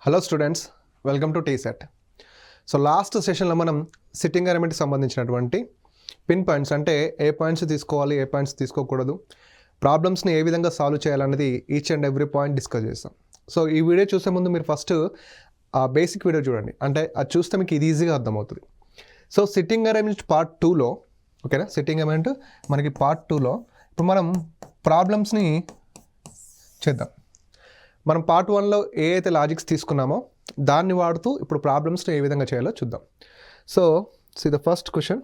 Hello students, welcome to TSET. So last సెషన్లో మనం sitting అరేంజ్మెంట్కి సంబంధించినటువంటి పిన్ పాయింట్స్, అంటే ఏ పాయింట్స్ తీసుకోవాలి, ఏ పాయింట్స్ తీసుకోకూడదు, ప్రాబ్లమ్స్ని ఏ విధంగా సాల్వ్ చేయాలనేది each and every point discuss చేస్తాం. సో ఈ వీడియో చూసే ముందు మీరు ఫస్ట్ ఆ బేసిక్ వీడియో చూడండి, అంటే అది చూస్తే మీకు ఇది ఈజీగా అర్థమవుతుంది. సో సిట్టింగ్ అరేంజ్మెంట్ పార్ట్ 2లో, ఓకేనా, సిట్టింగ్ అరేంజ్మెంట్ మనకి పార్ట్ 2లో ఇప్పుడు మనం ప్రాబ్లమ్స్ని చేద్దాం. మనం పార్ట్ 1లో ఏ అయితే లాజిక్స్ తీసుకున్నామో దాన్ని వాడుతూ ఇప్పుడు ప్రాబ్లమ్స్ని ఏ విధంగా చేయాలో చూద్దాం. So the first question,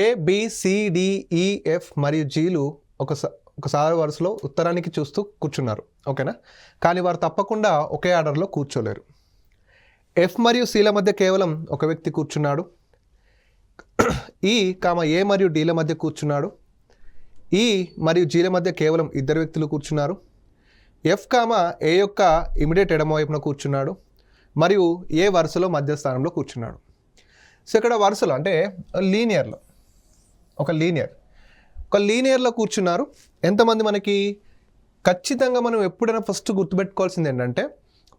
ABCDEF మరియు జీలు ఒకసారి వరుసలో ఉత్తరానికి చూస్తూ కూర్చున్నారు, ఓకేనా, కానీ వారు తప్పకుండా ఒకే ఆర్డర్లో కూర్చోలేరు. F మరియు Cల మధ్య కేవలం ఒక వ్యక్తి కూర్చున్నాడు. E, A మరియు Dల మధ్య కూర్చున్నాడు. E మరియు Gల మధ్య కేవలం ఇద్దరు వ్యక్తులు కూర్చున్నారు. F, A యొక్క ఇమిడియట్ ఎడమ వైపున కూర్చున్నాడు మరియు ఏ వరుసలో మధ్యస్థానంలో కూర్చున్నాడు. సో ఇక్కడ వరుసలో అంటే ఒక లీనియర్లో కూర్చున్నారు. ఎంతమంది మనకి ఖచ్చితంగా మనం ఎప్పుడైనా ఫస్ట్ గుర్తుపెట్టుకోవాల్సింది ఏంటంటే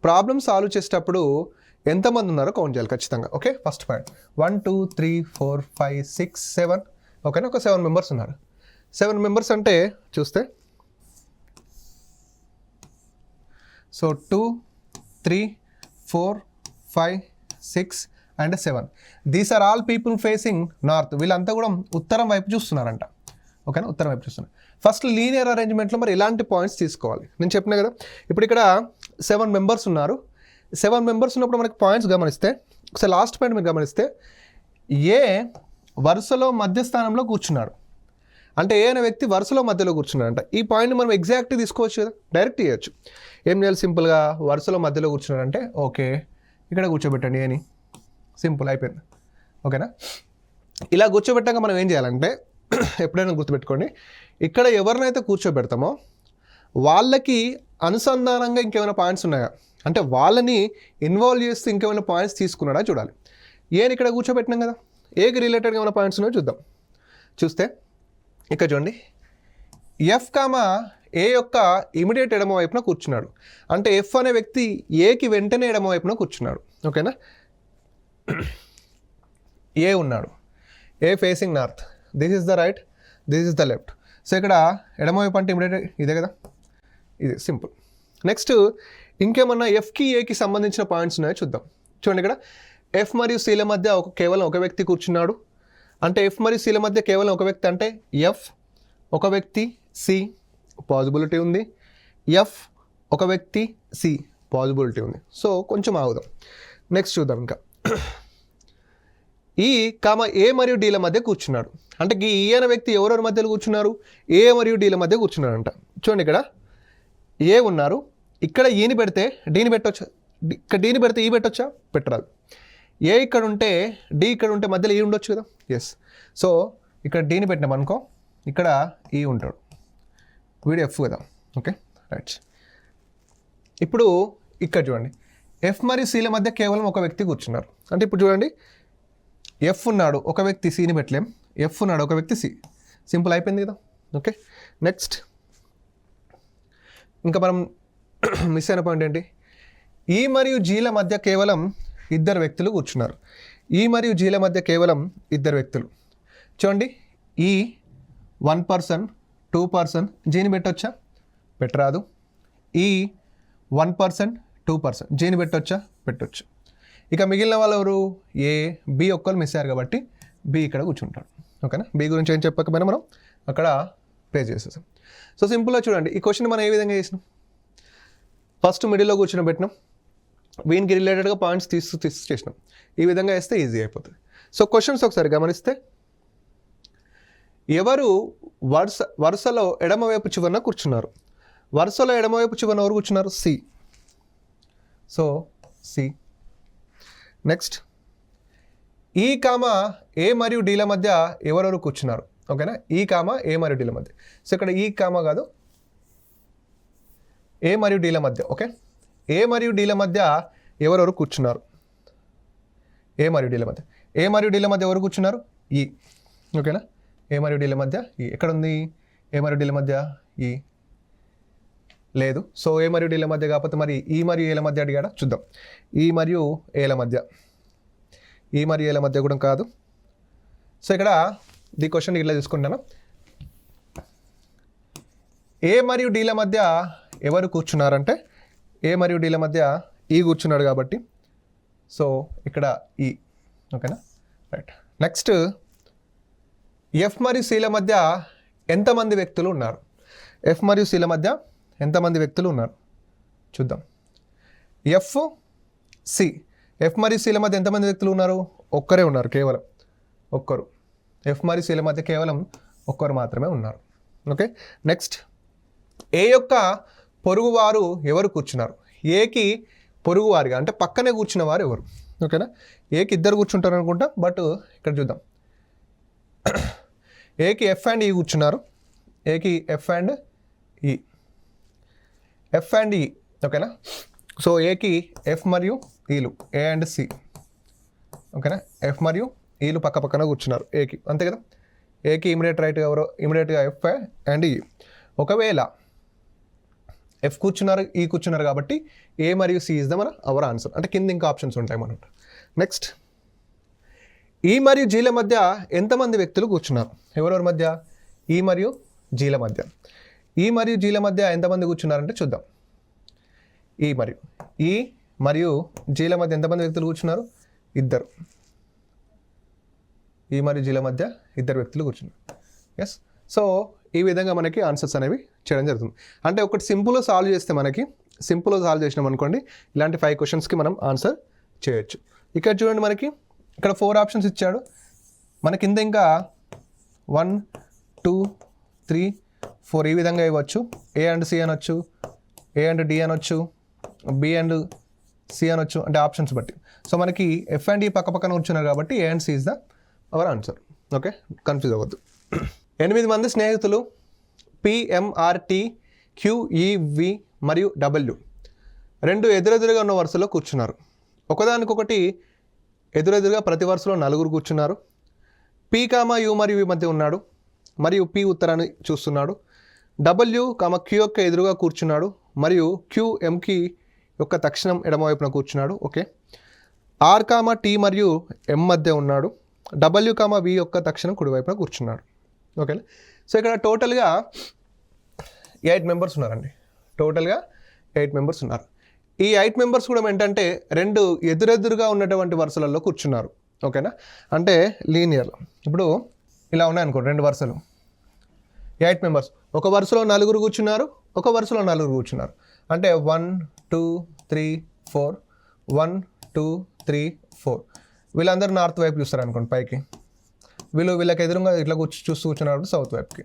ప్రాబ్లమ్ సాల్వ్ చేసేటప్పుడు ఎంతమంది ఉన్నారో కౌంట్ చేయాలి ఖచ్చితంగా. ఓకే, ఫస్ట్ పాయింట్ 1 2 3 4 5 6 7, ఓకేనా, ఒక 7 మెంబర్స్ ఉన్నారు. 7 మెంబర్స్ అంటే చూస్తే so 2 3 4 5 6 and 7, these are all people facing north. వీళ్ళంతా కూడా ఉత్తరం వైపు చూస్తున్నారంట, ఓకేనా, ఉత్తరం వైపు చూస్తున్నారు. ఫస్ట్ లీనియర్ అరేంజ్మెంట్లో మరి ఇలాంటి పాయింట్స్ తీసుకోవాలి. నేను చెప్పినా కదా, ఇప్పుడు ఇక్కడ 7 మెంబర్స్ ఉన్నారు. 7 మెంబర్స్ ఉన్నప్పుడు మనకి పాయింట్స్ గమనిస్తే, ఒకసారి లాస్ట్ పాయింట్ మీరు గమనిస్తే, ఏ వరుసలో మధ్యస్థానంలో కూర్చున్నాడు, అంటే ఏ అనే వ్యక్తి వరుసలో మధ్యలో కూర్చున్నాడంట. ఈ పాయింట్ మనం ఎగ్జాక్ట్గా తీసుకోవచ్చు కదా, డైరెక్ట్ చేయొచ్చు. ఏం చేయాలి, సింపుల్గా వరుసలో మధ్యలో కూర్చున్నాడంటే ఓకే ఇక్కడ కూర్చోబెట్టండి అని, సింపుల్ అయిపోయింది, ఓకేనా. ఇలా కూర్చోబెట్టాక మనం ఏం చేయాలంటే ఎప్పుడైనా గుర్తుపెట్టుకోండి, ఇక్కడ ఎవరినైతే కూర్చోబెడతామో వాళ్ళకి అనుసంధానంగా ఇంకేమైనా పాయింట్స్ ఉన్నాయా, అంటే వాళ్ళని ఇన్వాల్వ్ చేస్తూ ఇంకేమైనా పాయింట్స్ తీసుకున్నాడా చూడాలి. ఏని ఇక్కడ కూర్చోబెట్టినాం కదా, ఏకి రిలేటెడ్గా ఏమైనా పాయింట్స్ ఉన్నాయో చూద్దాం. చూస్తే ఇక్కడ చూడండి, F, A యొక్క ఇమిడియట్ ఎడమ వైపున కూర్చున్నాడు, అంటే F అనే వ్యక్తి ఏకి వెంటనే ఎడమ వైపున కూర్చున్నాడు, ఓకేనా. ఏ ఉన్నాడు, A facing north, this is the right, this is the left. So ఇక్కడ ఎడమ వైపు అంటే ఇమిడియట్ ఇదే కదా, ఇది సింపుల్. నెక్స్ట్ ఇంకేమన్నా Fకి ఏకి సంబంధించిన పాయింట్స్ ఉన్నాయో చూద్దాం. చూడండి, ఇక్కడ F మరియు Cల మధ్య కేవలం ఒక వ్యక్తి కూర్చున్నాడు, అంటే F మరియు Cల మధ్య కేవలం ఒక వ్యక్తి అంటే F ఒక వ్యక్తి, C పాజిబిలిటీ ఉంది, F ఒక వ్యక్తి, C పాజిబిలిటీ ఉంది. సో కొంచెం ఆగుదాం, నెక్స్ట్ చూద్దాం. ఇంకా E, A మరియు Dల మధ్య కూర్చున్నాడు, అంటే ఈ అనే వ్యక్తి ఎవరెవరి మధ్యలో కూర్చున్నారు, A మరియు Dల మధ్య కూర్చున్నాడంట. చూడండి, ఇక్కడ ఏ ఉన్నారు, ఇక్కడ ఈని పెడితే డీని పెట్టొచ్చా, ఇక్కడ డీని పెడితే ఈ పెట్టొచ్చా, పెట్టరాదు. ఏ ఇక్కడ ఉంటే డి ఇక్కడ ఉంటే మధ్యలో ఈ ఉండొచ్చు కదా, ఎస్. సో ఇక్కడ డీని పెట్టినాం అనుకో, ఇక్కడ ఈ ఉంటాడు, వీడు F కదా, ఓకే రైట్. ఇప్పుడు ఇక్కడ చూడండి, F మరియు Cల మధ్య కేవలం ఒక వ్యక్తి కూర్చున్నారు, అంటే ఇప్పుడు చూడండి F ఉన్నాడు ఒక వ్యక్తి, Cని పెట్టలేం, F ఉన్నాడు ఒక వ్యక్తి, C, సింపుల్ అయిపోయింది కదా, ఓకే. నెక్స్ట్ ఇంకా మనం మిస్ అయిన పాయింట్ ఏంటి, E మరియు Gల మధ్య కేవలం ఇద్దరు వ్యక్తులు కూర్చున్నారు. E మరియు Gల మధ్య కేవలం ఇద్దరు వ్యక్తులు. చూడండి, E 1 పర్సన్ 2 పర్సన్, జీని పెట్టొచ్చా, పెట్టరాదు. E 1 పర్సన్ 2 పర్సన్, జీని పెట్టొచ్చా, పెట్టొచ్చు. ఇక మిగిలిన వాళ్ళు ఎవరు, A B ఒక్కరు మిస్ అయ్యారు కాబట్టి B ఇక్కడ కూర్చుంటాడు, ఓకేనా. B గురించి ఏం చెప్పకపోయినా మనం అక్కడ పే చేసేసాం. సో సింపుల్గా చూడండి, ఈ క్వశ్చన్ మనం ఏ విధంగా చేసినాం, ఫస్ట్ మిడిల్లో కూర్చొని పెట్టినాం, వీనికి రిలేటెడ్గా పాయింట్స్ తీస్తూ చేసినాం. ఈ విధంగా వేస్తే ఈజీ అయిపోతుంది. సో క్వశ్చన్స్ ఒకసారి గమనిస్తే, ఎవరు వరుసలో ఎడమవైపు చివరన కూర్చున్నారు, వరుసలో ఎడమవైపు చివరన ఎవరు కూర్చున్నారు, C. So C. Next E, A మరియు Dల మధ్య ఎవరెవరు కూర్చున్నారు, ఓకేనా. E, A మరియు Dల మధ్య, సో ఇక్కడ E, కాదు A మరియు Dల మధ్య, ఓకే. A మరియు Dల మధ్య ఎవరెవరు కూర్చున్నారు, A మరియు Dల మధ్య, A మరియు Dల మధ్య ఎవరు కూర్చున్నారు, E, ఓకేనా. A మరియు Dల మధ్య E ఎక్కడ ఉంది, A మరియు Dల మధ్య E, లేదు. సో ఏ మరియు డీల మధ్య కాకపోతే మరి ఈ మరియు ఏల మధ్య అడిగాడా, చూద్దాం. ఈ మరియు ఏల మధ్య, ఈ మరియు ఏల మధ్య కూడా కాదు. సో ఇక్కడ ది క్వశ్చన్ ఇట్లా తీసుకుంటాను. ఏ మరియు డీల మధ్య ఎవరు కూర్చున్నారంటే ఏ మరియు డీల మధ్య ఈ కూర్చున్నాడు కాబట్టి సో ఇక్కడ ఈ. ఓకేనా, రైట్. నెక్స్ట్ ఎఫ్ మరియు సిల మధ్య ఎంతమంది వ్యక్తులు ఉన్నారు? ఎఫ్ మరియు సిల మధ్య ఎంతమంది వ్యక్తులు ఉన్నారు చూద్దాం. ఎఫ్ సి, ఎఫ్ మరియు సిల మధ్య ఎంతమంది వ్యక్తులు ఉన్నారు? ఒక్కరే ఉన్నారు, కేవలం ఒక్కరు. ఎఫ్ మరియు సిల మధ్య కేవలం ఒక్కరు మాత్రమే ఉన్నారు. ఓకే. నెక్స్ట్ ఏ యొక్క పొరుగువారు ఎవరు కూర్చున్నారు? ఏకి పొరుగువారిగా అంటే పక్కనే కూర్చున్న వారు ఎవరు? ఓకేనా, ఏకి ఇద్దరు కూర్చుంటారు అనుకుంటా, బట్ ఇక్కడ చూద్దాం. ఏకి ఎఫ్ అండ్ ఈ కూర్చున్నారు. ఏకి ఎఫ్ అండ్ ఈ, ఎఫ్ అండ్ ఈ. ఓకేనా, సో ఏకి ఎఫ్ మరియు ఈలు, ఏ అండ్ సి. ఓకేనా, ఎఫ్ మరియు ఈలు పక్క పక్కన కూర్చున్నారు ఏకి, అంతే కదా. ఏకి ఇమిడియట్ రైట్ ఎవరో, ఇమిడియట్గా ఎఫ్ అండ్ ఈ. ఒకవేళ ఎఫ్ కూర్చున్నారు, ఈ కూర్చున్నారు కాబట్టి ఏ మరియు సి ఇస్ ద మన అవర్ ఆన్సర్. అంటే కింద ఇంకా ఆప్షన్స్ ఉంటాయి మనకు. నెక్స్ట్ ఈ మరియు జీల మధ్య ఎంతమంది వ్యక్తులు కూర్చున్నారు? ఎవరెవరి మధ్య? ఈ మరియు జీల మధ్య. ఈ మరియు జీల మధ్య ఎంతమంది కూర్చున్నారంటే చూద్దాం. ఈ మరియు జీల మధ్య ఎంతమంది వ్యక్తులు కూర్చున్నారు? ఇద్దరు. ఈ మరియు జీల మధ్య ఇద్దరు వ్యక్తులు కూర్చున్నారు. ఎస్. సో ఈ విధంగా మనకి ఆన్సర్స్ అనేవి చేయడం జరుగుతుంది. అంటే ఒకటి సింపుల్గా సాల్వ్ చేస్తే మనకి, సింపుల్గా సాల్వ్ చేసినాం అనుకోండి, ఇలాంటి 5 క్వశ్చన్స్కి మనం ఆన్సర్ చేయొచ్చు. ఇక్కడ చూడండి, మనకి ఇక్కడ 4 ఆప్షన్స్ ఇచ్చాడు. మన కింద ఇంకా 1 2 3 4 ఈ విధంగా ఇవ్వచ్చు. ఏ అండ్ సి అనొచ్చు, ఏ అండ్ డి అనొచ్చు, బి అండ్ సి అనొచ్చు, అంటే ఆప్షన్స్ బట్టి. సో మనకి ఎఫ్ అండ్ ఈ పక్క పక్కన కూర్చున్నారు కాబట్టి A and C is the our answer. Okay, confuse అవ్వద్దు. 8 మంది స్నేహితులు పిఎంఆర్టీ క్యూఈవి మరియు డబ్ల్యూ రెండు ఎదురెదురుగా ఉన్న వరుసలో కూర్చున్నారు. ఒకదానికొకటి ఎదురెదురుగా ప్రతి వరుసలో 4 కూర్చున్నారు. పి కామా యు మరియు వి మధ్య ఉన్నాడు మరియు పి ఉత్తరాన్ని చూస్తున్నాడు. డబ్ల్యూ కామా క్యూ యొక్క ఎదురుగా కూర్చున్నాడు మరియు క్యూ ఎంకి యొక్క తక్షణం ఎడమవైపున కూర్చున్నాడు. ఓకే. ఆర్ కామా టీ మరియు ఎం మధ్య ఉన్నాడు. డబ్ల్యూ కామా వి యొక్క తక్షణం కుడివైపున కూర్చున్నాడు. ఓకేనా. సో ఇక్కడ టోటల్గా 8 మెంబర్స్ ఉన్నారండి. టోటల్గా 8 మెంబర్స్ ఉన్నారు. ఈ 8 మెంబర్స్ కూడా ఏంటంటే రెండు ఎదురెదురుగా ఉన్నటువంటి వరుసలలో కూర్చున్నారు. ఓకేనా, అంటే లీనియర్. ఇప్పుడు ఇలా ఉన్నాయనుకో, 2 వరుసలు, 8 మెంబర్స్. ఒక వరుసలో 4 కూర్చున్నారు, ఒక వరుసలో 4 కూర్చున్నారు. అంటే 1 2 3 4, 1 2 3 4. వీళ్ళందరూ నార్త్ వైపు చూస్తారు అనుకోండి, పైకి. వీళ్ళకి ఎదురుగా ఇట్లా చూస్తూ కూర్చున్నారు సౌత్ వైపుకి.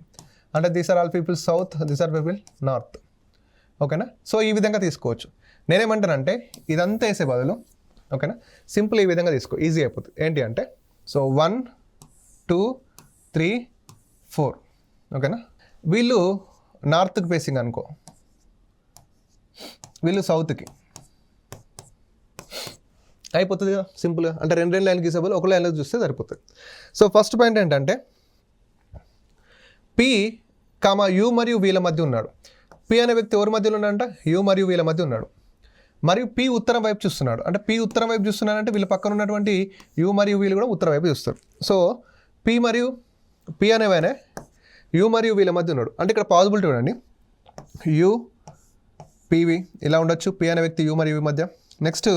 అంటే these are all people south, these are people north. ఓకేనా. సో ఈ విధంగా తీసుకోవచ్చు. నేనేమంటానంటే ఇదంతా వేసే బదులు, ఓకేనా, సింపుల్ ఈ విధంగా తీసుకో, ఈజీ అయిపోతుంది. ఏంటి అంటే, సో 1 2 3 4. ఓకేనా. వీళ్ళు నార్త్కి ఫేసింగ్ అనుకో, వీళ్ళు సౌత్కి, అయిపోతుంది కదా సింపుల్గా. అంటే 2 లైన్లు గీసేబోలు ఒక లైన్లో చూస్తే సరిపోతుంది. సో ఫస్ట్ పాయింట్ ఏంటంటే పి కామా యు మరియు వీళ్ళ మధ్య ఉన్నాడు. పి అనే వ్యక్తి ఎవరి మధ్యలో ఉన్నాడంట? యు మరియు వీళ్ళ మధ్య ఉన్నాడు. మరియు పి ఉత్తరం వైపు చూస్తున్నాడు. అంటే పి ఉత్తరం వైపు చూస్తున్నాడంటే వీళ్ళ పక్కన ఉన్నటువంటి యు మరియు వీళ్ళు కూడా ఉత్తరం వైపు చూస్తారు. సో పి అనేవానే యు మరియు వీళ్ళ మధ్య ఉన్నాడు. అంటే ఇక్కడ పాసిబిలిటీ చూడండి, యు పివి ఇలా ఉండొచ్చు. పి అనే వ్యక్తి యు మరియు వి మధ్య. నెక్స్ట్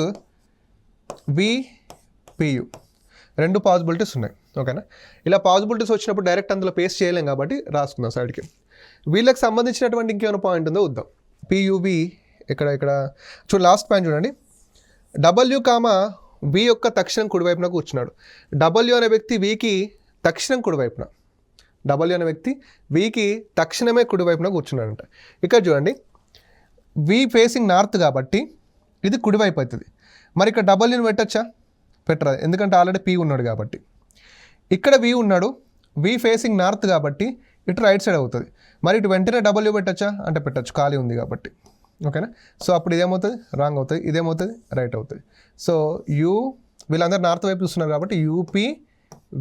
పియు, 2 పాసిబిలిటీస్ ఉన్నాయి. ఓకేనా. ఇలా పాసిబిలిటీస్ వచ్చినప్పుడు డైరెక్ట్ అందులో పేస్ట్ చేయలేం కాబట్టి రాసుకుందాం సైడ్కి. వీళ్ళకి సంబంధించినటువంటి ఇంకేమైనా పాయింట్ ఉందో వద్దాం. పియువి ఇక్కడ చూడండి, లాస్ట్ పాయింట్ చూడండి. డబ్ల్యూ కామా వి యొక్క తక్షణం కుడివైపున కూర్చున్నాడు. డబ్ల్యూ అనే వ్యక్తి వికి తక్షణం కుడివైపున, డబ్ల్యూ అనే వ్యక్తి వికి తక్షణమే కుడివైపున కూర్చున్నాడంట. ఇక్కడ చూడండి, వి ఫేసింగ్ నార్త్ కాబట్టి ఇది కుడివైపు అవుతుంది. మరి ఇక్కడ డబ్ల్యూని పెట్టచ్చా? పెట్టరాదు, ఎందుకంటే ఆల్రెడీ పి ఉన్నాడు కాబట్టి. ఇక్కడ వి ఉన్నాడు, వి ఫేసింగ్ నార్త్ కాబట్టి ఇటు రైట్ సైడ్ అవుతుంది. మరి ఇటు వెంటనే డబ్ల్యూ పెట్టచ్చా అంటే పెట్టచ్చు, ఖాళీ ఉంది కాబట్టి. ఓకేనా. సో అప్పుడు ఇదేమవుతుంది? రాంగ్ అవుతుంది. ఇదేమవుతుంది? రైట్ అవుతుంది. సో వీళ్ళందరూ నార్త్ వైపు చూస్తున్నారు కాబట్టి యూపీ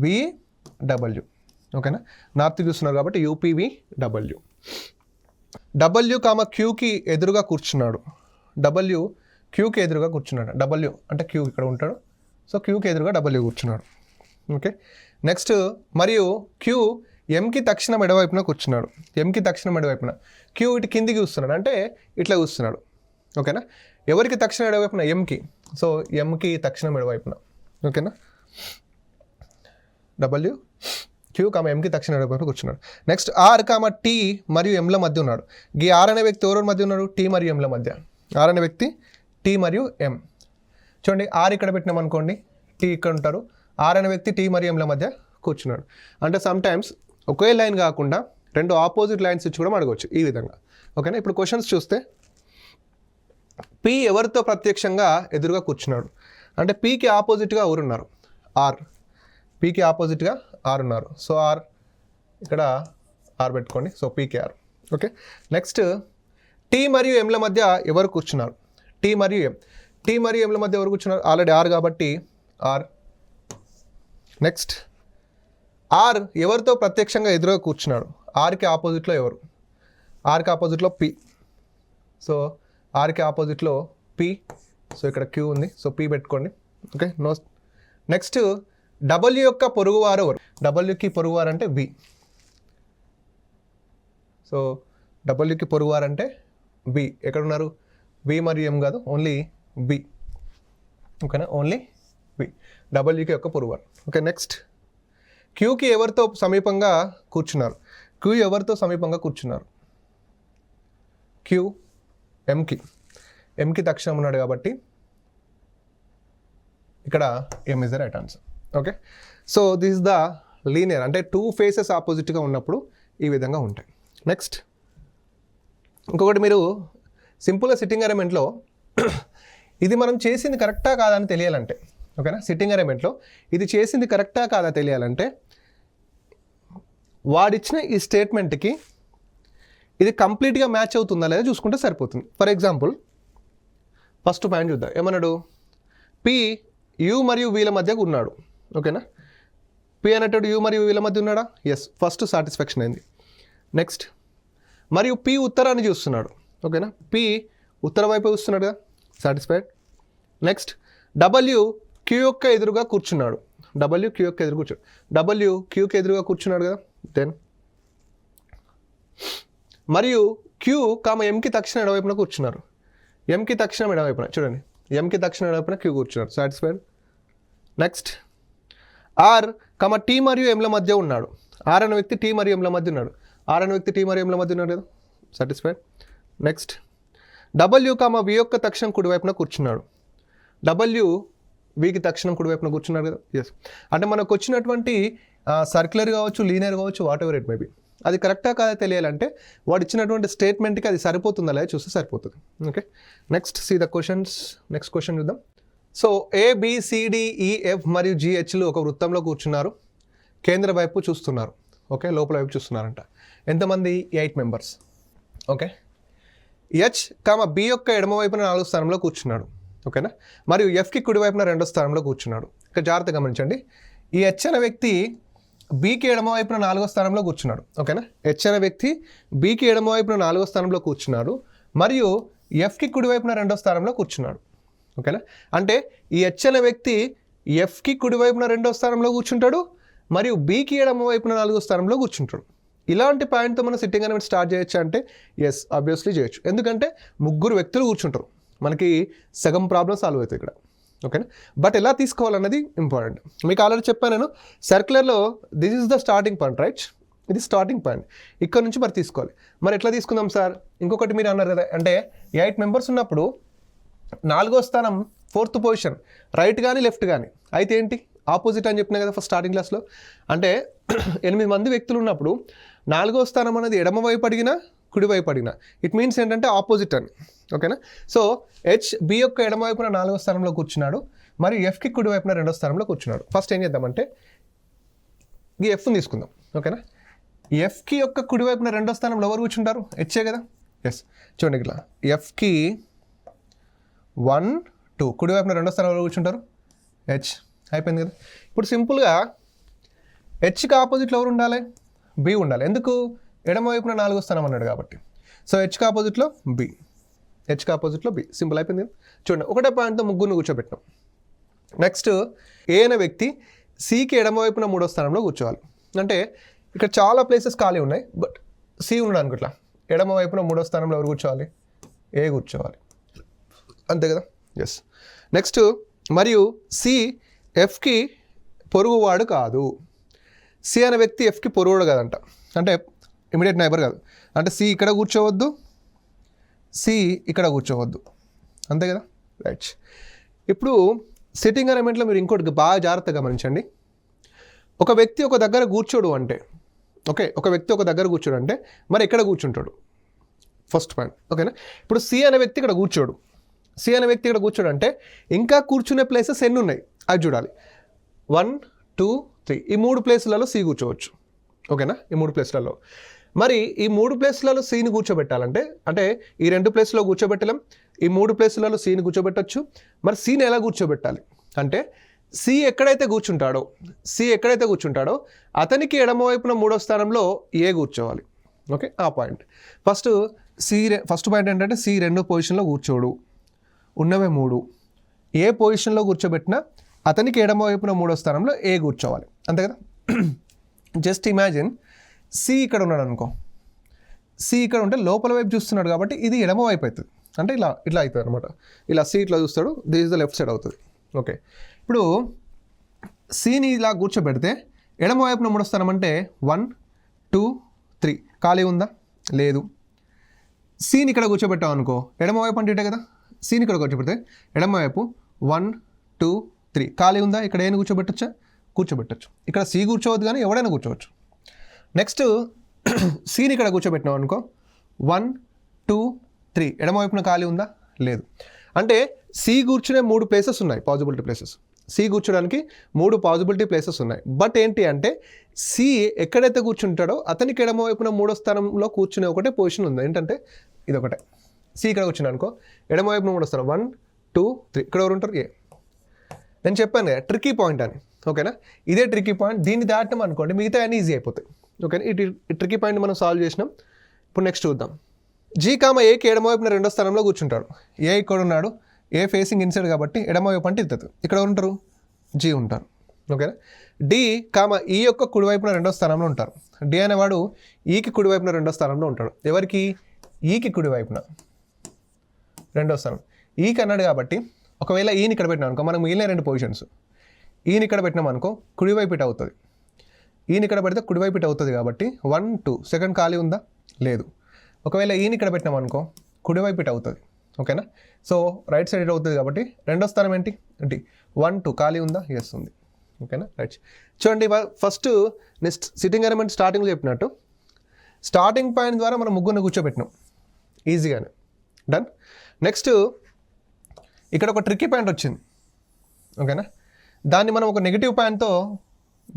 వి డబ్ల్యూ. ఓకేనా. నార్త్ చూస్తున్నారు కాబట్టి యూపీ వి డబ్ల్యూ. డబ్ల్యూ కామ క్యూకి ఎదురుగా కూర్చున్నాడు. డబ్ల్యూ క్యూకి ఎదురుగా కూర్చున్నాడు. డబ్ల్యూ అంటే క్యూ ఇక్కడ ఉంటాడు. సో క్యూకి ఎదురుగా డబ్ల్యూ కూర్చున్నాడు. ఓకే, నెక్స్ట్ మరియు క్యూ ఎంకి తక్షణం ఎడవైపున కూర్చున్నాడు. ఎంకి తక్షణం ఎడవైపున. క్యూ ఇటు కిందికి చూస్తున్నాడు అంటే ఇట్లా చూస్తున్నాడు. ఓకేనా, ఎవరికి తక్షణం ఎడవైపున? ఎంకి. సో ఎంకి తక్షణం ఎడవైపున. ఓకేనా, డబ్ల్యూ క్యూ కామ ఎంకి తక్షణ ఎడవైపున కూర్చున్నాడు. నెక్స్ట్ ఆర్ కామ టీ మరియు ఎంల మధ్య ఉన్నాడు. ఈ ఆర్ అనే వ్యక్తి ఎవరి మధ్య ఉన్నాడు? టీ మరియు ఎంల మధ్య. ఆర్ అనే వ్యక్తి టీ మరియు ఎం. చూడండి, ఆర్ ఇక్కడ పెట్టినాం అనుకోండి, టీ ఇక్కడ ఉంటారు. ఆర్ అనే వ్యక్తి టీ మరియు ఎంల మధ్య కూర్చున్నాడు. అంటే సమ్ టైమ్స్ ఒకే లైన్ కాకుండా రెండు ఆపోజిట్ లైన్స్ ఇచ్చి కూడా అడగవచ్చు ఈ విధంగా. ఓకేనా, ఇప్పుడు క్వశ్చన్స్ చూస్తే పి ఎవరితో ప్రత్యక్షంగా ఎదురుగా కూర్చున్నాడు అంటే పీకి ఆపోజిట్గా ఎవరున్నారు? ఆర్. పీకి ఆపోజిట్గా ఆర్ ఉన్నారు. సో ఆర్ ఇక్కడ ఆర్ పెట్టుకోండి. సో పీకి ఆర్. ఓకే, నెక్స్ట్ టీ మరియు ఎంల మధ్య ఎవరు కూర్చున్నారు? టీ మరియు ఎం. టీ మరియు ఎంల మధ్య ఎవరు కూర్చున్నారు? ఆల్రెడీ ఆర్ కాబట్టి ఆర్. నెక్స్ట్ ఆర్ ఎవరితో ప్రత్యక్షంగా ఎదురుగా కూర్చున్నాడు? ఆర్కి ఆపోజిట్లో ఎవరు? ఆర్కి ఆపోజిట్లో పి. సో ఆర్కి ఆపోజిట్లో పి. సో ఇక్కడ క్యూ ఉంది. సో పి పెట్టుకోండి. Okay, no. నెక్స్ట్ డబ్ల్యూ యొక్క పొరుగువారు ఎవరు? డబ్ల్యూకి పొరుగువారు అంటే బి. సో డబ్ల్యూకి పొరుగువారు అంటే బి. ఎక్కడున్నారు? బి మరియు ఎం కాదు, ఓన్లీ బి. ఓకేనా, ఓన్లీ బి. డబ్ల్యూకి యొక్క పొరుగువారు. ఓకే, నెక్స్ట్ క్యూకి ఎవరితో సమీపంగా కూర్చున్నారు? క్యూ ఎవరితో సమీపంగా కూర్చున్నారు? క్యూ ఎంకి. ఎంకి తక్షణం ఉన్నాడు కాబట్టి ఇక్కడ M is the right answer. Okay, so this is the linear అంటే టూ ఫేసెస్ ఆపోజిట్గా ఉన్నప్పుడు ఈ విధంగా ఉంటాయి. నెక్స్ట్ ఇంకొకటి, మీరు సింపుల్గా సిట్టింగ్ అరేంజ్మెంట్లో ఇది మనం చేసింది కరెక్టా కాదా అని తెలియాలంటే, ఓకేనా, సిట్టింగ్ అరేంజ్మెంట్లో ఇది చేసింది కరెక్టా కాదా తెలియాలంటే వాడిచ్చిన ఈ స్టేట్మెంట్కి ఇది కంప్లీట్గా మ్యాచ్ అవుతుందా లేదా చూసుకుంటే సరిపోతుంది. ఫర్ ఎగ్జాంపుల్ ఫస్ట్ పాయింట్ చూద్దాం. ఏమన్నాడు? పి యు మరియు వీళ్ళ మధ్య ఉన్నాడు. ఓకేనా, పి అనేటప్పుడు యు మరియు వీళ్ళ మధ్య ఉన్నాడా? ఎస్, ఫస్ట్ సాటిస్ఫాక్షన్ అయింది. నెక్స్ట్ మరియు పి ఉత్తరాన్ని చూస్తున్నాడు. ఓకేనా, పి ఉత్తర వైపు చూస్తున్నాడు కదా, సాటిస్ఫైడ్. నెక్స్ట్ డబ్ల్యూ క్యూ యొక్క ఎదురుగా కూర్చున్నాడు. డబ్ల్యూ క్యూ యొక్క ఎదురు కూర్చున్నాడు. డబ్ల్యూ క్యూకి ఎదురుగా కూర్చున్నాడు కదా, దెన్ మరియు క్యూ కామ ఎంకి తక్షణ ఎడవైపున కూర్చున్నారు. ఎంకి తక్షణం ఎడవైపున చూడండి, ఎంకి తక్షణ ఎడవైపున క్యూ కూర్చున్నారు, satisfied. Next R comma T మరియు ఎంల మధ్య ఉన్నాడు. ఆర్ అనే వ్యక్తి టీ మరియు ఎంల మధ్య ఉన్నాడు. ఆర్ అనే వ్యక్తి టీ మరియు ఎంల మధ్య ఉన్నాడు కదా, సాటిస్ఫైడ్. నెక్స్ట్ డబ్ల్యూ కామ వి యొక్క తక్షణం కుడివైపున కూర్చున్నాడు. డబ్ల్యూ వికి తక్షణం కుడివైపున కూర్చున్నాడు కదా, ఎస్. అంటే మనకు వచ్చినటువంటి సర్క్యులర్ కావచ్చు, లీనియర్ కావచ్చు, వాట్ ఎవర్ ఇట్ మేబీ, అది కరెక్టా కాదా తెలియాలంటే వాడు ఇచ్చినటువంటి స్టేట్మెంట్కి అది సరిపోతుందా లేదా చూస్తే సరిపోతుంది. Okay, next see the questions. Next question చూద్దాం. సో ABCDEF మరియు GHలు ఒక వృత్తంలో కూర్చున్నారు, కేంద్ర వైపు చూస్తున్నారు. ఓకే, లోపల వైపు చూస్తున్నారంట. ఎంతమంది? 8 మెంబర్స్. ఓకే, H కామ B యొక్క ఎడమ వైపున 4వ స్థానంలో కూర్చున్నాడు. ఓకేనా, మరియు Fకి కుడి వైపున 2వ స్థానంలో కూర్చున్నాడు. ఇక జాగ్రత్త గమనించండి, ఈ H అనే వ్యక్తి Bకి ఎడమ వైపున 4వ స్థానంలో కూర్చున్నాడు. ఓకేనా, H అనే వ్యక్తి Bకి ఎడమ వైపున 4వ స్థానంలో కూర్చున్నాడు మరియు Fకి కుడి వైపున 2వ స్థానంలో కూర్చున్నాడు. ఓకేనా, అంటే ఈ H అనే వ్యక్తి Fకి కుడి వైపున 2వ స్థానంలో కూర్చుంటాడు మరియు Bకి ఎడమ వైపున 4వ స్థానంలో కూర్చుంటాడు. ఇలాంటి పాయింట్తో మనం సిట్టింగ్ అనేది స్టార్ట్ చేయొచ్చు అంటే ఎస్, ఆబ్వియస్లీ చేయొచ్చు. ఎందుకంటే ముగ్గురు వ్యక్తులు కూర్చుంటారు, మనకి సగం ప్రాబ్లం సాల్వ్ అవుతాయి ఇక్కడ. ఓకేనా, బట్ ఎలా తీసుకోవాలన్నది ఇంపార్టెంట్. మీకు ఆల్రెడీ చెప్పాను నేను, సర్క్యులర్లో this is the starting point, right? ఇది స్టార్టింగ్ పాయింట్, ఇక్కడ నుంచి మరి తీసుకోవాలి. మరి ఎట్లా తీసుకుందాం సార్? ఇంకొకటి మీరు అన్నారు కదా, అంటే 8 మెంబర్స్ ఉన్నప్పుడు 4వ స్థానం 4th పొజిషన్, రైట్ కానీ లెఫ్ట్ కానీ అయితే ఏంటి? ఆపోజిట్ అని చెప్పినా కదా ఫస్ట్ స్టార్టింగ్ క్లాస్లో. అంటే 8 మంది వ్యక్తులు ఉన్నప్పుడు 4వ స్థానం అనేది ఎడమ వైపు అడిగినా కుడి వైపు అడిగినా ఇట్ మీన్స్ ఏంటంటే ఆపోజిట్ అని. ఓకేనా, సో B యొక్క ఎడమ వైపున 4వ స్థానంలో కూర్చున్నాడు మరియు Fకి కుడి వైపున 2వ స్థానంలో కూర్చున్నాడు. ఫస్ట్ ఏం చేద్దామంటే ఈ Fని తీసుకుందాం. ఓకేనా, Fకి యొక్క కుడి వైపున 2వ స్థానంలో ఎవరు కూర్చుంటారు? హెచ్చే కదా, ఎస్. చూడండి ఇట్లా Fకి 1 2 కుడి వైపున 2వ స్థానంలో ఎవరు కూర్చుంటారు? హెచ్. అయిపోయింది కదా. ఇప్పుడు సింపుల్గా హెచ్కి ఆపోజిట్లో ఎవరు ఉండాలి? బి ఉండాలి. ఎందుకు? ఎడమ వైపున 4వ స్థానం అన్నాడు కాబట్టి. సో హెచ్కి ఆపోజిట్లో బి, హెచ్కి ఆపోజిట్లో బి, సింపుల్ అయిపోయింది. చూడండి ఒకటే పాయింట్తో ముగ్గురిని కూర్చోబెట్టినాం. నెక్స్ట్ ఏ అనే వ్యక్తి సికి ఎడమవైపున 3వ స్థానంలో కూర్చోవాలి. అంటే ఇక్కడ చాలా ప్లేసెస్ ఖాళీ ఉన్నాయి, బట్ సి ఉండడానికి ఇట్లా ఎడమవైపున 3వ స్థానంలో ఎవరు కూర్చోవాలి? ఏ కూర్చోవాలి, అంతే కదా. ఎస్. నెక్స్ట్ మరియు సి ఎఫ్కి పొరుగువాడు కాదు. సి అనే వ్యక్తి ఎఫ్కి పొరుగువాడు కాదంట, అంటే ఇమీడియట్ నైబర్ కాదు. అంటే సి ఇక్కడ కూర్చోవద్దు, సి ఇక్కడ కూర్చోవద్దు, అంతే కదా. రైట్. ఇప్పుడు సిట్టింగ్ అరేంజ్మెంట్లో మీరు ఇంకోటి బాగా జాగ్రత్తగా గమనించండి. ఒక వ్యక్తి ఒక దగ్గర కూర్చోడు అంటే, ఓకే, ఒక వ్యక్తి ఒక దగ్గర కూర్చోడు అంటే మరి ఎక్కడ కూర్చుంటాడు? ఫస్ట్ పాయింట్, ఓకేనా. ఇప్పుడు సి అనే వ్యక్తి ఇక్కడ కూర్చోడు, సి అనే వ్యక్తి ఇక్కడ కూర్చోడు అంటే ఇంకా కూర్చునే ప్లేసెస్ ఎన్ని ఉన్నాయి అది చూడాలి. 1, 2, 3 ఈ 3 ప్లేసులలో సి కూర్చోవచ్చు, ఓకేనా. ఈ 3 ప్లేసులలో మరి ఈ 3 ప్లేసులలో సిని కూర్చోబెట్టాలంటే, అంటే ఈ 2 ప్లేసులో కూర్చోబెట్టలేం, ఈ 3 ప్లేసులలో సిని కూర్చోబెట్టచ్చు. మరి సిని ఎలా కూర్చోబెట్టాలి అంటే సి ఎక్కడైతే కూర్చుంటాడో అతనికి ఎడమవైపున 3వ స్థానంలో ఏ కూర్చోవాలి, ఓకే. ఆ పాయింట్ ఫస్ట్ పాయింట్ ఏంటంటే సి 2వ పొజిషన్లో కూర్చోడు, ఉన్నవే 3, ఏ పొజిషన్లో కూర్చోబెట్టినా అతనికి ఎడమవైపున 3వ స్థానంలో ఏ కూర్చోవాలి, అంతే కదా. జస్ట్ ఇమాజిన్ సి ఇక్కడ ఉన్నాడు అనుకో, సి ఇక్కడ ఉంటే లోపల వైపు చూస్తున్నాడు కాబట్టి ఇది ఎడమ వైపు అవుతుంది, అంటే ఇట్లా అవుతుంది అనమాట. ఇలా సి ఇట్లా చూస్తాడు, this is the left side అవుతుంది, ఓకే. ఇప్పుడు సిని ఇలా కూర్చోబెడితే ఎడమ వైపున 3వ స్థానం అంటే 1, 2, 3 ఖాళీ ఉందా? లేదు. సిని ఇక్కడ కూర్చోబెట్టాం అనుకో, ఎడమవైపు అంటే ఇటే కదా, సిని ఇక్కడ కూర్చోబెడితే ఎడమవైపు 1, 2, 3 ఖాళీ ఉందా? ఇక్కడ ఏం కూర్చోబెట్టచ్చు. ఇక్కడ సి కూర్చోవద్దు కానీ ఎవడైనా కూర్చోవచ్చు. నెక్స్ట్ సిని ఇక్కడ కూర్చోబెట్టినాం అనుకో, 1, 2, 3 ఎడమవైపున ఖాళీ ఉందా? లేదు. అంటే సి కూర్చునే 3 ప్లేసెస్ ఉన్నాయి, పాసిబిలిటీ ప్లేసెస్. సి కూర్చోడానికి 3 పాసిబిలిటీ ప్లేసెస్ ఉన్నాయి. బట్ ఏంటి అంటే సి ఎక్కడైతే కూర్చుంటాడో అతనికి ఎడమవైపున 3వ స్థానంలో కూర్చునే ఒకటే పొజిషన్ ఉంది, ఏంటంటే ఇది ఒకటే. సి ఇక్కడ కూర్చున్నా అనుకో, ఎడమవైపున 3వ స్థానం 1, 2, 3 ఇక్కడ ఎవరు ఉంటారు? ఏ. నేను చెప్పాను కదా ట్రిక్కీ పాయింట్ అని, ఓకేనా. ఇదే ట్రిక్కీ పాయింట్, దీన్ని దాటం అనుకోండి మిగతా అన్నీ ఈజీ అయిపోతాయి, ఓకేనా. ఈ ట్రిక్కీ పాయింట్ మనం సాల్వ్ చేసినాం. ఇప్పుడు నెక్స్ట్ చూద్దాం. జీ కామ ఏకి ఎడమవైపున 2వ స్థానంలో కూర్చుంటాడు. ఏ ఇక్కడ ఉన్నాడు, ఏ ఫేసింగ్ ఇన్సైడ్ కాబట్టి ఎడమవైపు అంటే ఇద్దరు ఇక్కడ ఉంటారు, జీ ఉంటారు, ఓకేనా. డి కామ ఈ యొక్క కుడివైపున 2వ స్థానంలో ఉంటారు. డి అనేవాడు ఈకి కుడివైపున 2వ స్థానంలో ఉంటాడు. ఎవరికి? ఈకి కుడివైపున 2వ స్థానం. ఈకి అన్నాడు కాబట్టి ఒకవేళ ఈని ఇక్కడ పెట్టినాం అనుకో, మనం మిగిలిన 2 పొజిషన్స్ ఈని ఇక్కడ పెట్టినాం అనుకో కుడివైపు ఇటు అవుతుంది, ఈని ఇక్కడ పెడితే కుడివైపు ఇటు అవుతుంది కాబట్టి 1, 2 సెకండ్ ఖాళీ ఉందా? లేదు. ఒకవేళ ఈని ఇక్కడ పెట్టినాం అనుకో కుడివైపు ఇటు అవుతుంది, ఓకేనా. సో రైట్ సైడ్ ఇటు అవుతుంది కాబట్టి 2వ స్థానం ఏంటి? 1, 2 ఖాళీ ఉందా? ఎస్ ఉంది, ఓకేనా. రైట్. చూడండి ఫస్ట్ నెక్స్ట్ సిట్టింగ్ అరేంజ్మెంట్ స్టార్టింగ్లో చెప్పినట్టు స్టార్టింగ్ పాయింట్ ద్వారా మనం ముగ్గురిని కూర్చోబెట్టినాం ఈజీగానే, డన్. నెక్స్ట్ ఇక్కడ ఒక ట్రిక్కీ పాయింట్ వచ్చింది, ఓకేనా. దాన్ని మనం ఒక నెగిటివ్ పాయింట్తో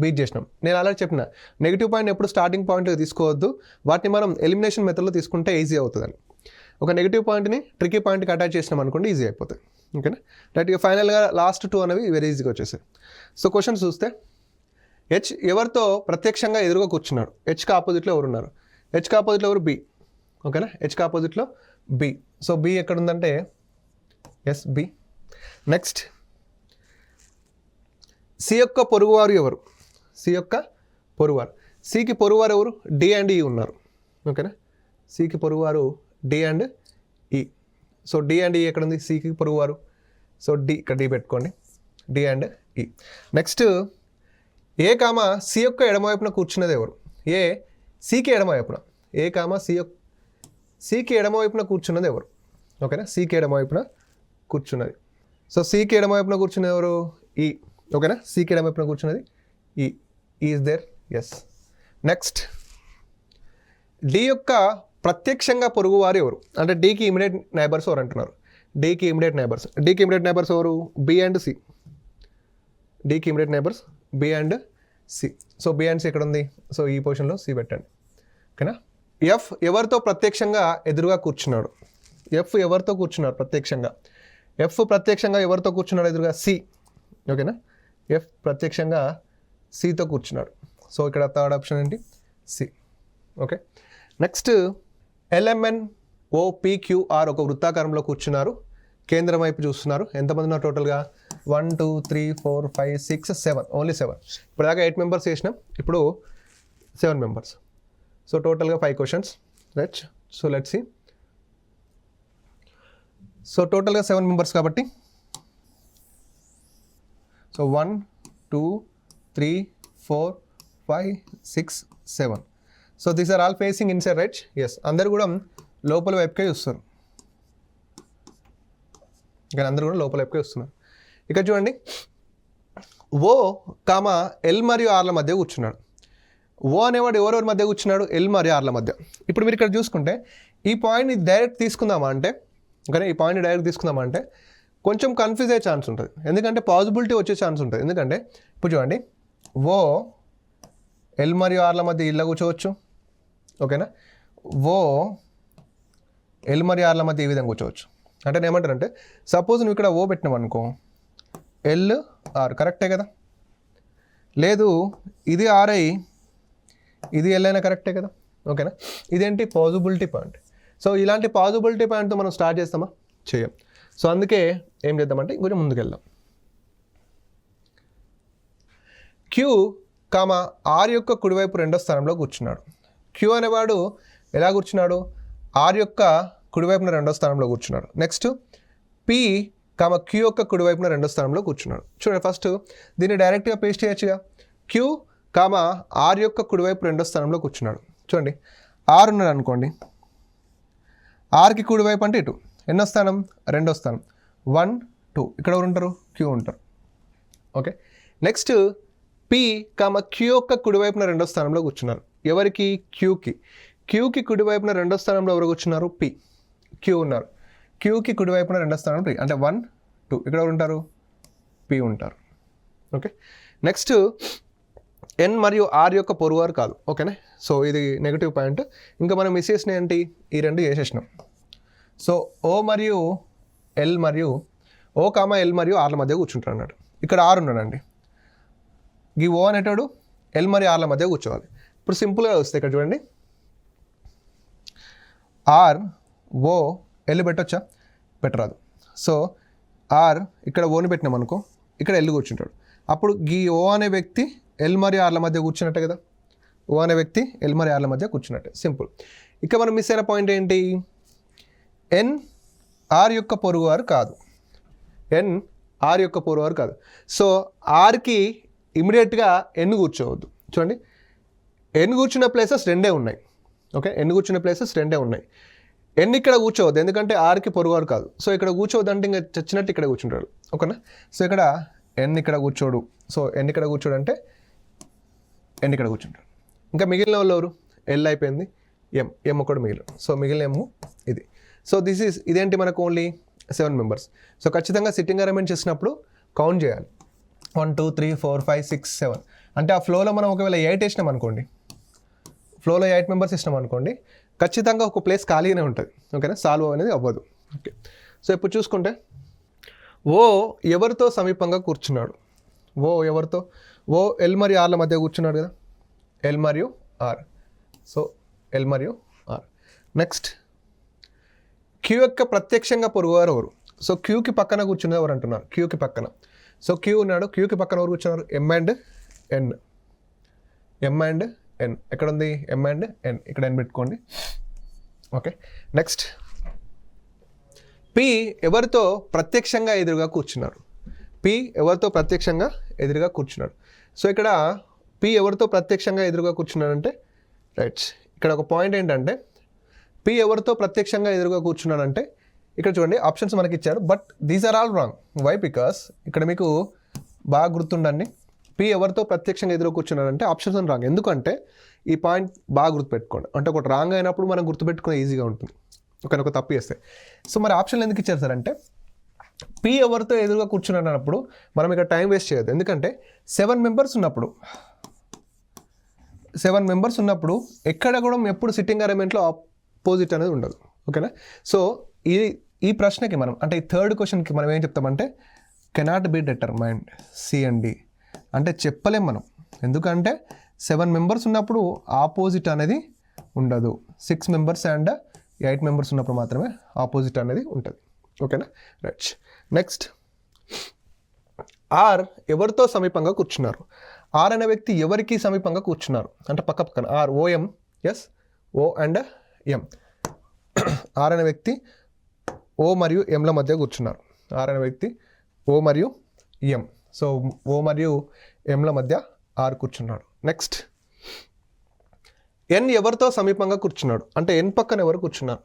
బీట్ చేసినాం. నేను అలా చెప్పిన నెగిటివ్ పాయింట్ ఎప్పుడు స్టార్టింగ్ పాయింట్ తీసుకోవద్దు, వాటిని మనం ఎలిమినేషన్ మెథడ్లో తీసుకుంటే ఈజీ అవుతుందని. ఒక నెగిటివ్ పాయింట్ని ట్రిక్కీ పాయింట్కి అటాచ్ చేసినాం అనుకోండి ఈజీ అయిపోతుంది, ఓకేనా. రైట్. ఇక ఫైనల్గా లాస్ట్ 2 అనేవి వెరీ ఈజీగా వచ్చేసాయి. సో క్వశ్చన్ చూస్తే హెచ్ ఎవరితో ప్రత్యక్షంగా ఎదురుగా కూర్చున్నాడు? హెచ్కి ఆపోజిట్లో ఎవరు ఉన్నారు? హెచ్కి ఆపోజిట్లో ఎవరు? బి, ఓకేనా. హెచ్కి ఆపోజిట్లో బి. సో బి ఎక్కడ ఉందంటే ఎస్ బి. నెక్స్ట్ సి యొక్క పొరుగువారు ఎవరు? సి యొక్క పొరుగువారు. సికి పొరుగువారు ఎవరు? డి అండ్ ఈ ఉన్నారు, ఓకేనా. సికి పొరుగువారు డి అండ్ ఈ. సో డి అండ్ ఈ ఎక్కడ ఉంది? సికి పొరుగువారు. సో డి ఇక్కడ డి పెట్టుకోండి, డి అండ్ ఈ. నెక్స్ట్ ఏ కామ సి యొక్క ఎడమవైపున కూర్చున్నది ఎవరు? ఏ సికి ఎడమవైపున, ఏ కామ సికి ఎడమవైపున కూర్చున్నది ఎవరు? ఓకేనా. సికి ఎడమవైపున కూర్చున్నది. సో సికి ఎడమవైపున కూర్చున్నది ఎవరు? ఈ, ఓకేనా. సికి ఎడమవైపున కూర్చున్నది E. Is there? Yes. Next D యొక్క ప్రత్యక్షంగా పొరుగువారు ఎవరు? అంటే డీకి ఇమిడియట్ నైబర్స్ ఎవరు అంటున్నారు? డీకి ఇమిడియట్ నైబర్స్ ఎవరు? B and C. డీకి immediate neighbours B and C. So B and C ఎక్కడ ఉంది? సో ఈ పొజిషన్లో సి పెట్టండి, ఓకేనా. ఎఫ్ ఎవరితో ప్రత్యక్షంగా ఎదురుగా కూర్చున్నాడు? ఎఫ్ ఎవరితో కూర్చున్నారు ప్రత్యక్షంగా? ఎఫ్ ప్రత్యక్షంగా ఎవరితో కూర్చున్నాడు ఎదురుగా? సి, ఓకేనా. ఎఫ్ ప్రత్యక్షంగా సితో కూర్చున్నాడు. సో ఇక్కడ థర్డ్ ఆప్షన్ ఏంటి? C, okay. Next LMN OPQR ఒక వృత్తాకారంలో కూర్చున్నారు, కేంద్రం వైపు చూస్తున్నారు. ఎంతమంది ఉన్నారు టోటల్గా? 1 2 3 4 5 6 7, ఓన్లీ 7. ఇప్పుడు దాకా 8 మెంబర్స్ చేసినాం, ఇప్పుడు 7 మెంబర్స్. సో టోటల్గా 5 questions, right? So let's see. So టోటల్గా 7 మెంబర్స్ కాబట్టి so 1 2 3 4 5 6 7. So these are all facing inside, right? Yes, అందరు కూడా లోపల వైపుకే చూస్తారు. ఇక్కడ అందరూ కూడా లోపల వైపుకే వస్తున్నారు. ఇక్కడ చూడండి, O, L మరియు Rల మధ్య కూర్చున్నాడు. O అనేవాడు ఎవరెవరి మధ్య కూర్చున్నాడు? L మరియు Rల మధ్య. ఇప్పుడు మీరు ఇక్కడ చూసుకుంటే ఈ పాయింట్ని డైరెక్ట్ తీసుకుందామా అంటే, ఓకే, ఈ పాయింట్ని డైరెక్ట్ తీసుకుందామా అంటే కొంచెం కన్ఫ్యూజ్ అయ్యే ఛాన్స్ ఉంటుంది. ఎందుకంటే పాసిబిలిటీ వచ్చే ఛాన్స్ ఉంటుంది. ఎందుకంటే ఇప్పుడు చూడండి, O L మరియు Rల మధ్య ఇలా కూర్చోవచ్చు, ఓకేనా? O L మరియు Rల మధ్య ఈ విధంగా కూర్చోవచ్చు. అంటే నేను ఏమంటానంటే, సపోజ్ నువ్వు ఇక్కడ O పెట్టినావు అనుకో, LR కరెక్టే కదా? లేదు ఇది R అయి ఇది L అయినా కరెక్టే కదా? ఓకేనా? ఇదేంటి? Possibility point. సో ఇలాంటి పాసిబిలిటీ పాయింట్తో మనం స్టార్ట్ చేస్తామా? చేయం. సో అందుకే ఏం చేద్దామంటే కొంచెం ముందుకు వెళ్దాం. Q, R యొక్క కుడివైపు రెండో స్థానంలో కూర్చున్నాడు. Q అనేవాడు ఎలా కూర్చున్నాడు? R యొక్క కుడివైపున రెండో స్థానంలో కూర్చున్నాడు. నెక్స్ట్ P, Q యొక్క కుడివైపున రెండో స్థానంలో కూర్చున్నాడు. చూడండి, ఫస్ట్ దీన్ని డైరెక్ట్గా పేస్ట్ చేయొచ్చుగా. Q, R యొక్క కుడివైపు రెండో స్థానంలో కూర్చున్నాడు. చూడండి, R ఉన్నాడు అనుకోండి, Rకి కుడివైపు అంటే ఇటు ఎన్నో స్థానం? రెండో స్థానం. 1 2, ఇక్కడ ఎవరు ఉంటారు? Q ఉంటారు. ఓకే, నెక్స్ట్ P, Q యొక్క కుడివైపున రెండో స్థానంలో కూర్చున్నారు. ఎవరికి? Qకి కుడివైపున రెండో స్థానంలో ఎవరు కూర్చున్నారు? P, Q ఉన్నారు. Qకి కుడివైపున రెండో స్థానంలో P, అంటే 1 2, ఇక్కడ ఎవరు ఉంటారు? P ఉంటారు. ఓకే, నెక్స్ట్ N మరియు R యొక్క పొరుగువారు కాదు. ఓకేనా? సో ఇది నెగిటివ్ పాయింట్. ఇంకా మనం మిస్ చేసిన ఏంటి? ఈ రెండు చేసేసినాం. సో O మరియు L మరియు O, L మరియు Rల మధ్య కూర్చుంటారు అన్నాడు. ఇక్కడ R ఉన్నాడండి. ఈ O అనేటాడు L మరియు Rల మధ్య కూర్చోవాలి. ఇప్పుడు సింపుల్గా వస్తే ఇక్కడ చూడండి, R O L పెట్టొచ్చా? పెట్టరాదు. సో R ఇక్కడ Oని పెట్టినాం అనుకో, ఇక్కడ L కూర్చుంటాడు. అప్పుడు ఈ O అనే వ్యక్తి L మరియు Rల మధ్య కూర్చున్నట్టే కదా? O అనే వ్యక్తి L మరియు Rల మధ్య కూర్చున్నట్టే. సింపుల్. ఇక మనం మిస్ అయిన పాయింట్ ఏంటి? N R యొక్క పొరుగువారు కాదు. N R యొక్క పొరుగువారు కాదు. సో Rకి ఇమీడియట్గా N కూర్చోవద్దు. చూడండి, N కూర్చున్న ప్లేసెస్ రెండే ఉన్నాయి. ఓకే, N కూర్చున్న ప్లేసెస్ రెండే ఉన్నాయి. N ఇక్కడ కూర్చోవద్దు, ఎందుకంటే Rకి పొరుగువారు కాదు. సో ఇక్కడ కూర్చోవద్దు అంటే ఇంకా చచ్చినట్టు ఇక్కడ కూర్చుంటాడు. ఓకేనా? సో ఇక్కడ N ఇక్కడ కూర్చోడు. సో N ఇక్కడ కూర్చోడు అంటే N ఇక్కడ కూర్చుంటాడు. ఇంకా మిగిలిన వాళ్ళు ఎవరు? L అయిపోయింది, M ఒకటి మిగిలిన. సో మిగిలిన M ఇది. సో ఇదేంటి మనకు? Only 7 members. సో ఖచ్చితంగా సిట్టింగ్ అరేంజ్మెంట్ చేసినప్పుడు కౌంట్ చేయాలి. 1 2 3 4 5 6 7. అంటే ఆ ఫ్లోలో మనం ఒకవేళ 8 వేసినాం అనుకోండి, ఫ్లోలో 8 మెంబర్స్ ఇచ్చినాం అనుకోండి, ఖచ్చితంగా ఒక ప్లేస్ ఖాళీగానే ఉంటుంది. ఓకేనా? సాల్వ్ అనేది అవ్వదు. ఓకే, సో ఇప్పుడు చూసుకుంటే O ఎవరితో సమీపంగా కూర్చున్నాడు? O ఎవరితో? O L మరియు Rల మధ్య కూర్చున్నాడు కదా? L మరియు R. సో L మరియు R. నెక్స్ట్ Q యొక్క ప్రత్యక్షంగా పొరుగువారు ఎవరు? సో Qకి పక్కన కూర్చున్నది ఎవరు అంటున్నారు? Qకి పక్కన. సో Q ఉన్నాడు, Qకి పక్కన ఎవరు కూర్చున్నారు? M and N. M and N ఎక్కడ ఉంది? M అండ్ N, ఇక్కడ N పెట్టుకోండి. ఓకే, నెక్స్ట్ P ఎవరితో ప్రత్యక్షంగా ఎదురుగా కూర్చున్నారు? P ఎవరితో ప్రత్యక్షంగా ఎదురుగా కూర్చున్నాడు? సో ఇక్కడ P ఎవరితో ప్రత్యక్షంగా ఎదురుగా కూర్చున్నాడంటే, రైట్, ఇక్కడ ఒక పాయింట్ ఏంటంటే P ఎవరితో ప్రత్యక్షంగా ఎదురుగా కూర్చున్నాడంటే, ఇక్కడ చూడండి ఆప్షన్స్ మనకి ఇచ్చారు, but these are all wrong. Why? Because ఇక్కడ మీకు బాగా గుర్తుండండి, P ఎవరితో ప్రత్యక్షంగా ఎదురుగా కూర్చున్నాడంటే ఆప్షన్స్ అని రాంగ్. ఎందుకంటే ఈ పాయింట్ బాగా గుర్తుపెట్టుకోండి. అంటే ఒకటి రాంగ్ అయినప్పుడు మనం గుర్తుపెట్టుకునే ఈజీగా ఉంటుంది, ఒక తప్పు చేస్తే. సో మరి ఆప్షన్లు ఎందుకు ఇచ్చారు సార్ అంటే, P ఎవరితో ఎదురుగా కూర్చున్నాడు అన్నప్పుడు మనం ఇక్కడ టైం వేస్ట్ చేయొద్దు. ఎందుకంటే 7 మెంబర్స్ ఉన్నప్పుడు ఎక్కడ కూడా ఎప్పుడు సిట్టింగ్ అరేంజ్మెంట్లో ఆపోజిట్ అనేది ఉండదు. ఓకేనా? సో ఈ ప్రశ్నకి మనం, అంటే ఈ థర్డ్ క్వశ్చన్కి మనం ఏం చెప్తామంటే, cannot be determined, C and D అంటే చెప్పలేం మనం. ఎందుకంటే 7 మెంబర్స్ ఉన్నప్పుడు ఆపోజిట్ అనేది ఉండదు. 6 మెంబర్స్ అండ్ ఎయిట్ మెంబర్స్ ఉన్నప్పుడు మాత్రమే ఆపోజిట్ అనేది ఉంటుంది. ఓకేనా, రైట్. నెక్స్ట్, ఆర్ ఎవరితో సమీపంగా కూర్చున్నారు? ఆర్ అనే వ్యక్తి ఎవరికి సమీపంగా కూర్చున్నారు అంటే పక్క పక్కన. R OM, yes, O and M. R అనే వ్యక్తి ఓ మరియు ఎంల మధ్య కూర్చున్నారు. ఆర్ అనే వ్యక్తి ఓ మరియు ఎం. సో ఓ మరియు ఎంల మధ్య ఆర్ కూర్చున్నాడు. నెక్స్ట్, ఎన్ ఎవరితో సమీపంగా కూర్చున్నాడు అంటే ఎన్ పక్కన ఎవరు కూర్చున్నారు?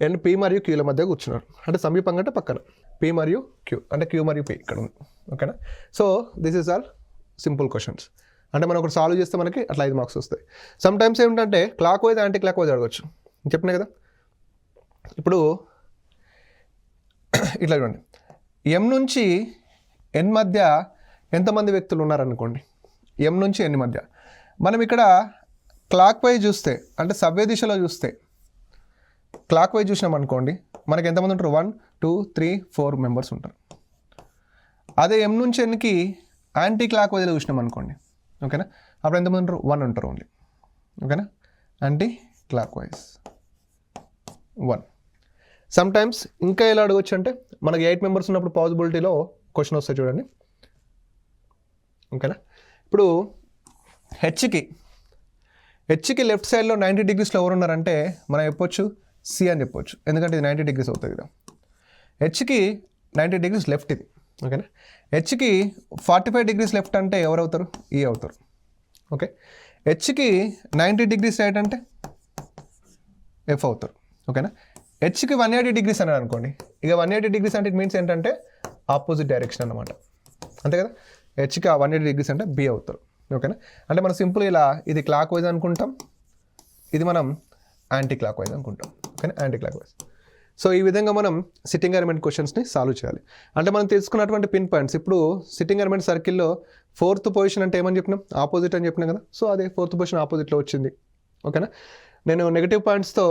ఎన్ పి మరియు క్యూల మధ్య కూర్చున్నాడు. అంటే సమీపంగా అంటే పక్కన. పి మరియు క్యూ అంటే క్యూ మరియు పి ఇక్కడ ఉంది. ఓకేనా. So this is all simple questions. అంటే మనం ఒకటి సాల్వ్ చేస్తే మనకి అట్లా 5 మార్క్స్ వస్తాయి. సమ్ టైమ్స్ ఏమిటంటే clock wise anti clock wise అడగచ్చు. చెప్పినా కదా. ఇప్పుడు ఇట్లా చూడండి, ఎం నుంచి ఎన్ మధ్య ఎంతమంది వ్యక్తులు ఉన్నారనుకోండి. ఎం నుంచి ఎన్ మధ్య మనం ఇక్కడ క్లాక్ వైజ్ చూస్తే అంటే సవ్య దిశలో చూస్తే క్లాక్ వైజ్ చూసినాం అనుకోండి, మనకి ఎంతమంది ఉంటారు? 1 2 3 4 మెంబర్స్ ఉంటారు. అదే ఎం నుంచి ఎన్కి యాంటీ క్లాక్ వైజ్లో చూసినాం అనుకోండి, ఓకేనా, అప్పుడు ఎంతమంది ఉంటారు? 1 ఉంటారు ఓన్లీ. ఓకేనా, anti clock wise 1. Some times ఇంకా ఎలా అడగచ్చు అంటే మనకి 8 మెంబర్స్ ఉన్నప్పుడు పాసిబిలిటీలో క్వశ్చన్ వస్తాయి చూడండి. ఓకేనా. ఇప్పుడు హెచ్కి లెఫ్ట్ సైడ్లో 90 డిగ్రీస్లో ఎవరు ఉన్నారంటే మనం చెప్పొచ్చు సి అని చెప్పొచ్చు, ఎందుకంటే ఇది 90 డిగ్రీస్ అవుతుంది కదా. హెచ్కి 90 డిగ్రీస్ లెఫ్ట్ ఇది. ఓకేనా. హెచ్కి 45 డిగ్రీస్ లెఫ్ట్ అంటే ఎవరు అవుతారు? ఈ అవుతారు. ఓకే. హెచ్కి 90 డిగ్రీస్ రైట్ అంటే ఎఫ్ అవుతారు. ఓకేనా. హెచ్కి 180 డిగ్రీస్ అన్నారు అనుకోండి, ఇక 180 డిగ్రీస్ అంటే ఇట్ మీన్స్ ఏంటంటే ఆపోజిట్ డైరెక్షన్ అనమాట, అంతే కదా. హెచ్కి 180 డిగ్రీస్ అంటే బి అవుతారు. ఓకేనా. అంటే మనం సింపుల్ ఇలా ఇది క్లాక్ వైజ్ అనుకుంటాం, ఇది మనం యాంటీ క్లాక్ వైజ్ అనుకుంటాం. ఓకేనా, యాంటీ క్లాక్ వైజ్. సో ఈ విధంగా మనం సిట్టింగ్ అరేంజ్మెంట్ క్వశ్చన్స్ని సాల్వ్ చేయాలి. అంటే మనం తెలుసుకున్నటువంటి పిన్ పాయింట్స్, ఇప్పుడు సిట్టింగ్ అరేంజ్మెంట్ సర్కిల్లో 4th పొజిషన్ అంటే ఏమని చెప్పినాం? ఆపోజిట్ అని చెప్పినాం కదా. సో అదే 4th పొజిషన్ ఆపోజిట్లో వచ్చింది. ఓకేనా. నేను నెగిటివ్ పాయింట్స్తో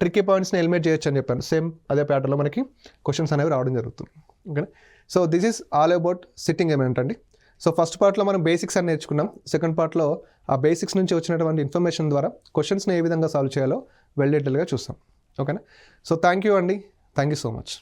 ట్రిక్కీ పాయింట్స్ని ఎలిమినేట్ చేయొచ్చు అని చెప్పాను. సేమ్ అదే ప్యాటర్న్లో మనకి క్వశ్చన్స్ అనేవి రావడం జరుగుతుంది. ఓకేనా. So this is all about sitting arrangement అండి. సో ఫస్ట్ పార్ట్లో మనం బేసిక్స్ అని నేర్చుకున్నాం. సెకండ్ పార్ట్లో ఆ బేసిక్స్ నుంచి వచ్చినటువంటి ఇన్ఫర్మేషన్ ద్వారా క్వశ్చన్స్ని ఏ విధంగా సాల్వ్ చేయాలో వెల్ డీటెయిల్గా చూస్తాం. ఓకేనా. సో థ్యాంక్ యూ అండి. Thank you so much.